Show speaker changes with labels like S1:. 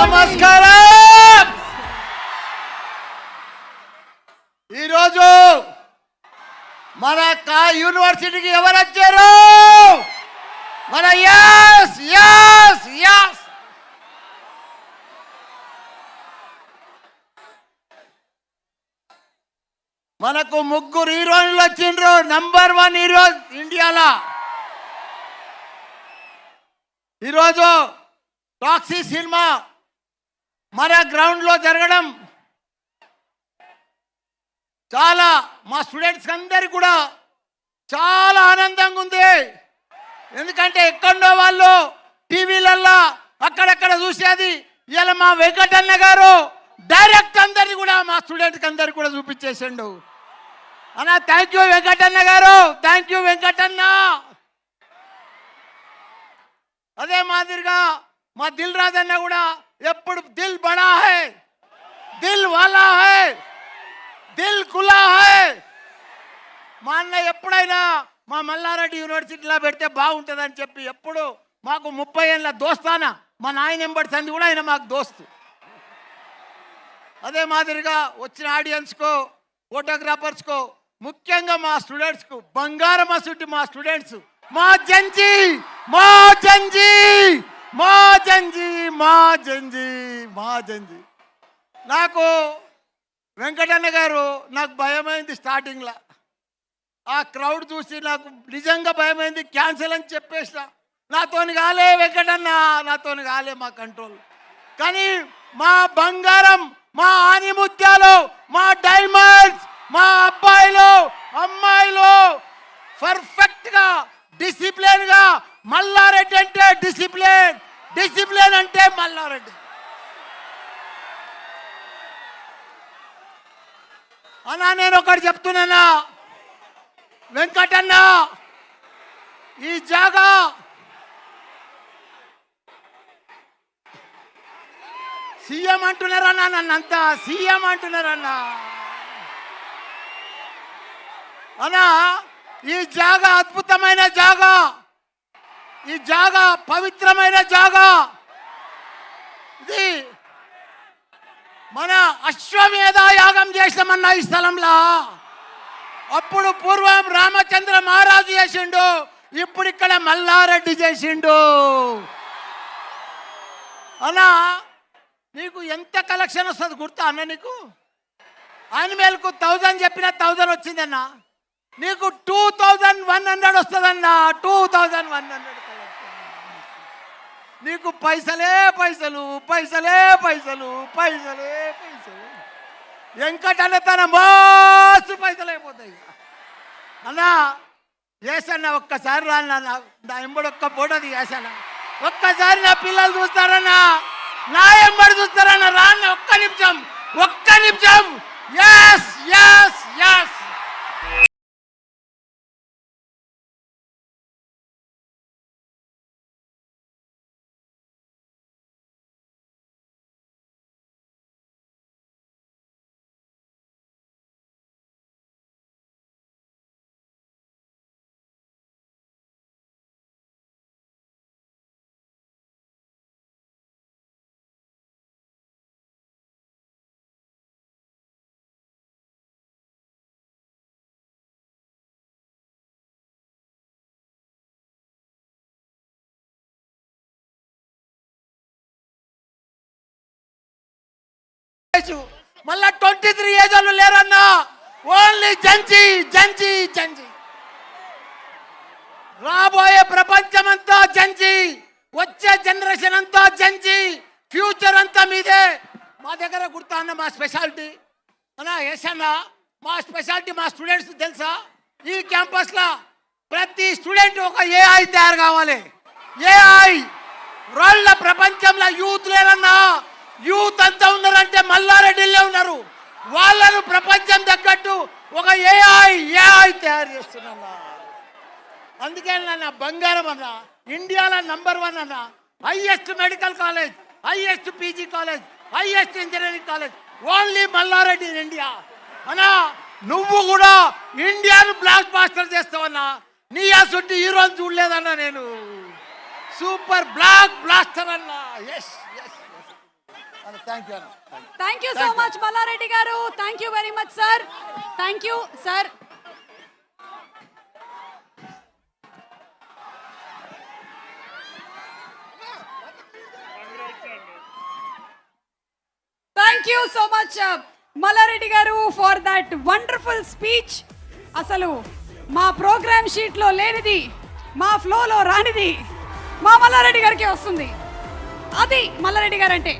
S1: నమస్కారం. ఈరోజు మన యూనివర్సిటీకి ఎవరు వచ్చారు? మన యస్ యస్ యస్ మనకు ముగ్గురు హీరోయిన్లు వచ్చిండ్రు. నంబర్ 1 హీరో ఇండియాలో. ఈరోజు టాక్సీ సినిమా మన గ్రౌండ్లో జరగడం చాలా మా స్టూడెంట్స్ అందరికీ కూడా చాలా ఆనందంగా ఉంది. ఎందుకంటే ఎక్కడో వాళ్ళు టీవీలల్లో అక్కడక్కడ చూసేది ఇలా మా వెంకటన్న గారు డైరెక్ట్ అందరినీ కూడా మా స్టూడెంట్కి అందరికీ కూడా చూపించేసిండు. అన్న థ్యాంక్ యూ వెంకటన్న గారు, థ్యాంక్ యూ వెంకటన్న. అదే మాదిరిగా మా దిల్ రాజు అన్న కూడా ఎప్పుడు దిల్ బడా హై, దిల్ వాలా హై, దిల్ కులా హై. మా అన్న ఎప్పుడైనా మా మల్లారెడ్డి యూనివర్సిటీలో పెడితే బాగుంటుందని చెప్పి ఎప్పుడు మాకు 30 ఏళ్ళ దోస్తానా మా నాయన ఎంబడి సంది కూడా ఆయన మాకు దోస్తు. అదే మాదిరిగా వచ్చిన ఆడియన్స్కో ఫోటోగ్రాఫర్స్కో ముఖ్యంగా మా స్టూడెంట్స్కు బంగారం అసుటి మా స్టూడెంట్స్ మా జంజీ మా జంజీ మా జంజీ మా జంజీ మా జంజీ. నాకు వెంకటన్న గారు నాకు భయమైంది స్టార్టింగ్లో. ఆ క్రౌడ్ చూసి నాకు నిజంగా భయమైంది. క్యాన్సిల్ అని చెప్పేసిన. నాతోని కాలే వెంకటన్న, నాతోని కాలే మా కంట్రోల్. కానీ మా బంగారం, మా ఆనిముత్యాలు, మా డైమండ్స్, మా అబ్బాయిలు అమ్మాయిలు పర్ఫెక్ట్గా డిసిప్లిన్గా మల్లారెడ్డి అంటే డిసిప్లిన్, డిసిప్లిన్ అంటే మల్లారెడ్డి. అన్నా నేను ఒకటి చెప్తున్నానా వెంకటన్న, ఈ జాగా సీఎం అంటున్నారన్నా, నన్నంతా సీఎం అంటున్నారన్నా. అన్నా ఈ జాగా అద్భుతమైన జాగా, ఈ జాగా పవిత్రమైన జాగా. ఇది మన అశ్వమేధ యాగం చేసామన్నా ఈ స్థలంలో. అప్పుడు పూర్వం రామచంద్ర మహారాజు చేసిండు, ఇప్పుడు ఇక్కడ మల్లారెడ్డి చేసిండు. అన్నా నీకు ఎంత కలెక్షన్ వస్తుంది గుర్తా అన్న? నీకు యానిమల్కు 1000 చెప్పిన 1000 వచ్చిందన్న. నీకు 2100 వస్తుందన్న. 2100 నీకు పైసలే పైసలు, పైసలే పైసలు, పైసలే పైసలు. వెంకటన్న తన మస్తు పైసలు అయిపోతాయి అన్నా. వేసన్న ఒక్కసారి రాన్న, నా ఎంబడి ఒక్క ఫోటో దిగేసన్న. ఒక్కసారి నా పిల్లలు చూస్తారన్నా, నా ఎంబడి చూస్తారన్నా. రాన్న ఒక్క నిమిషం, ఒక్క నిమిషం. Yes yes yes. మళ్ళా 23 ఏజ్ వాళ్ళు లేరన్నా. ఓన్లీ జంజీ జంజీ జంజీ. రాబోయే ప్రపంచం అంతా జంజీ, వచ్చే జనరేషన్ అంతా జంజీ, ఫ్యూచర్ అంతా మీదే. మా దగ్గర గుర్తా అన్న మా స్పెషాలిటీ అన్నా ఏసన్నా. మా స్పెషాలిటీ మా స్టూడెంట్స్ తెలుసా? ఈ క్యాంపస్లో ప్రతి స్టూడెంట్ ఒక ఏఐ తయారు కావాలి. ఏఐ వరల్డ్ ప్రపంచంలో యూత్ లేరన్నా. యూత్ అంతా ఉన్నారంటే మల్లారెడ్డిలో ఉన్నారు. వాళ్ళను ప్రపంచం తగ్గట్టు ఒక ఏఐ తయారు చేస్తున్నా. అందుకే నా బంగారం అన్న, ఇండియాలో నంబర్ 1 అన్న. Highest medical college, highest PG college, highest engineering college only Malla Reddy in India. అన్నా నువ్వు కూడా ఇండియాను బ్లాక్ బాస్టర్ చేస్తావన్నా. నీ అసొంటి హీరోని చూడలేదన్నా నేను. సూపర్ బ్లాక్ బ్లాస్టర్ అన్నా. Yes yes. Thank you
S2: thank you so much Mallareddy garu. Thank you very much sir. Thank you sir. Thank you so much Mallareddy garu for that wonderful speech. అసలు మా ప్రోగ్రామ్ షీట్లో లేనిది, మా ఫ్లోలో రానిది మా మల్లారెడ్డి గారికి వస్తుంది. అది మల్లారెడ్డి గారు అంటే.